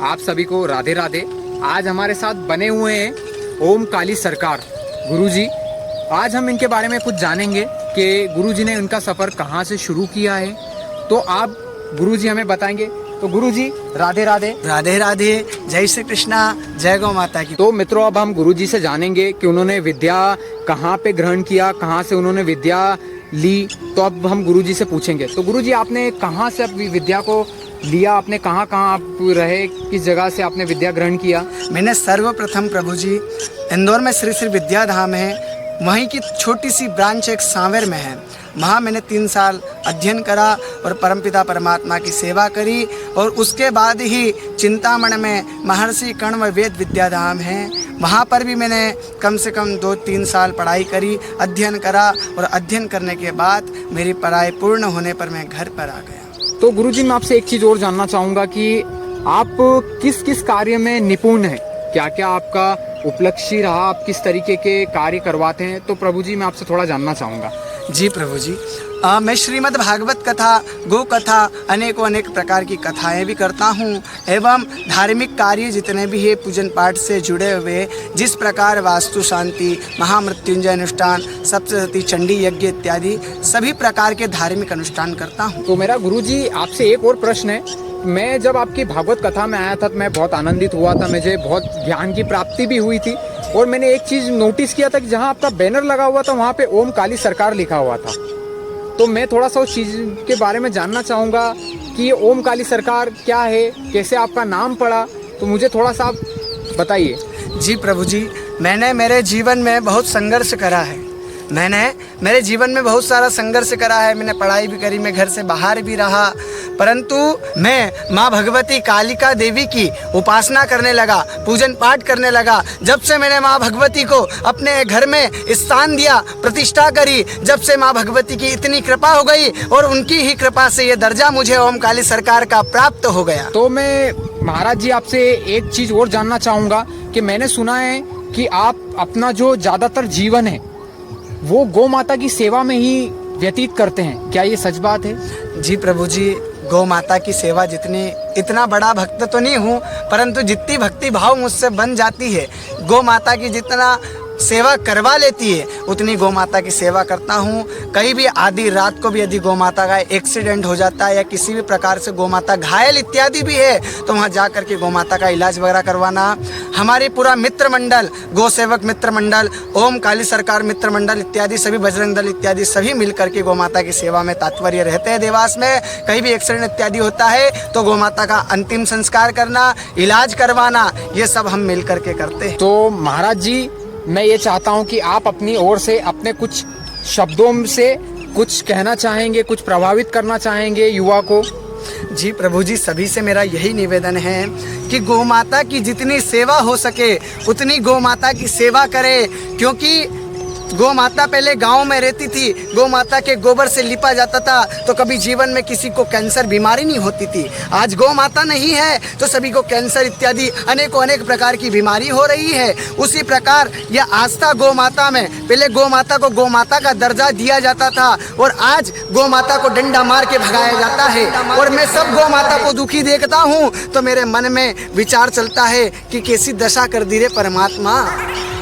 आप सभी को राधे राधे। आज हमारे साथ बने हुए हैं ओम काली सरकार गुरुजी। आज हम इनके बारे में कुछ जानेंगे कि गुरुजी ने उनका सफ़र कहाँ से शुरू किया है, तो आप गुरुजी हमें बताएंगे। तो गुरुजी राधे राधे। राधे राधे, जय श्री कृष्णा, जय गौ माता की। तो मित्रों, अब हम गुरुजी से जानेंगे कि उन्होंने विद्या कहाँ पे ग्रहण किया, कहाँ से उन्होंने विद्या ली। तो अब हम गुरुजी से पूछेंगे। तो गुरुजी, आपने कहाँ से अपनी विद्या को लिया, आपने कहाँ कहाँ आप रहे, किस जगह से आपने विद्या ग्रहण किया? मैंने सर्वप्रथम प्रभु जी इंदौर में श्री श्री विद्या धाम है, वहीं की छोटी सी ब्रांच एक सांवेर में है, वहाँ मैंने 3 साल अध्ययन करा और परमपिता परमात्मा की सेवा करी। और उसके बाद ही चिंतामण में महर्षि कण्व वेद विद्याधाम है, वहाँ पर भी मैंने कम से कम 2-3 साल पढ़ाई करी, अध्ययन करा। और अध्ययन करने के बाद मेरी पढ़ाई पूर्ण होने पर मैं घर पर आ गया। तो गुरुजी, मैं आपसे एक चीज़ और जानना चाहूँगा कि आप किस किस कार्य में निपुण हैं, क्या क्या आपका उपलक्ष्य रहा, आप किस तरीके के कार्य करवाते हैं? तो प्रभु जी, मैं आपसे थोड़ा जानना चाहूँगा। जी प्रभु जी, मैं श्रीमद् भागवत कथा, गो कथा, अनेक प्रकार की कथाएं भी करता हूँ एवं धार्मिक कार्य जितने भी है पूजन पाठ से जुड़े हुए, जिस प्रकार वास्तु शांति, महामृत्युंजय अनुष्ठान, सप्तशती, चंडी यज्ञ इत्यादि सभी प्रकार के धार्मिक अनुष्ठान करता हूँ। तो मेरा गुरुजी आपसे एक और प्रश्न है। मैं जब आपकी भागवत कथा में आया था तो मैं बहुत आनंदित हुआ था, मुझे बहुत ज्ञान की प्राप्ति भी हुई थी। और मैंने एक चीज़ नोटिस किया था कि जहाँ आपका बैनर लगा हुआ था वहाँ पे ओम काली सरकार लिखा हुआ था। तो मैं थोड़ा सा उस चीज़ के बारे में जानना चाहूँगा कि ये ओम काली सरकार क्या है, कैसे आपका नाम पड़ा, तो मुझे थोड़ा सा आप बताइए। जी प्रभु जी, मैंने मेरे जीवन में बहुत संघर्ष करा है। मैंने मेरे जीवन में बहुत सारा संघर्ष करा है। मैंने पढ़ाई भी करी, मैं घर से बाहर भी रहा, परंतु मैं माँ भगवती कालिका देवी की उपासना करने लगा, पूजन पाठ करने लगा। जब से मैंने माँ भगवती को अपने घर में स्थान दिया, प्रतिष्ठा करी, जब से माँ भगवती की इतनी कृपा हो गई और उनकी ही कृपा से ये दर्जा मुझे ओम काली सरकार का प्राप्त हो गया। तो मैं महाराज जी आपसे एक चीज़ और जानना चाहूँगा कि मैंने सुना है कि आप अपना जो ज़्यादातर जीवन है वो गौ माता की सेवा में ही व्यतीत करते हैं, क्या ये सच बात है? जी प्रभु जी, गौ माता की सेवा इतना बड़ा भक्त तो नहीं हूँ, परंतु जितनी भक्ति भाव मुझसे बन जाती है, गौ माता की जितना सेवा करवा लेती है उतनी गौ माता की सेवा करता हूँ। कहीं भी आधी रात को भी यदि गौ माता का एक्सीडेंट हो जाता है या किसी भी प्रकार से गौ माता घायल इत्यादि भी है तो वहाँ जा कर के गौ माता का इलाज वगैरह करवाना। हमारे पूरा मित्र मंडल, गौ सेवक मित्र मंडल, ओम काली सरकार मित्र मंडल इत्यादि सभी, बजरंग दल इत्यादि सभी मिल करके गौ माता की सेवा में तात्पर्य रहते हैं। देवास में कहीं भी एक्सीडेंट इत्यादि होता है तो गौ माता का अंतिम संस्कार करना, इलाज करवाना, ये सब हम मिल करके करते हैं। तो महाराज जी, मैं ये चाहता हूँ कि आप अपनी ओर से अपने कुछ शब्दों से कुछ कहना चाहेंगे, कुछ प्रभावित करना चाहेंगे युवा को। जी प्रभु जी, सभी से मेरा यही निवेदन है कि गौ माता की जितनी सेवा हो सके उतनी गौ माता की सेवा करें, क्योंकि गौ माता पहले गांव में रहती थी, गौ माता के गोबर से लिपा जाता था तो कभी जीवन में किसी को कैंसर बीमारी नहीं होती थी। आज गौ माता नहीं है तो सभी को कैंसर इत्यादि अनेक प्रकार की बीमारी हो रही है। उसी प्रकार यह आस्था गौ माता में, पहले गौ माता को गौ माता का दर्जा दिया जाता था और आज गौ माता को डंडा मार के भगाया जाता है। और मैं सब गौ माता को दुखी देखता हूँ तो मेरे मन में विचार चलता है कि कैसी दशा कर दी रे परमात्मा।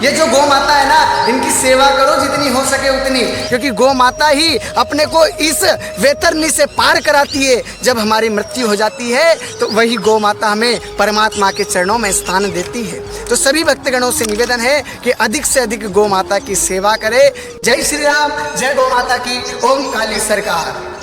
ये जो गौ माता है ना, इनकी सेवा करो जितनी हो सके उतनी, क्योंकि गौ माता ही अपने को इस वैतरणी से पार कराती है। जब हमारी मृत्यु हो जाती है तो वही गौ माता हमें परमात्मा के चरणों में स्थान देती है। तो सभी भक्तगणों से निवेदन है कि अधिक से अधिक गौ माता की सेवा करें। जय श्री राम, जय गौ माता की, ओम काली सरकार।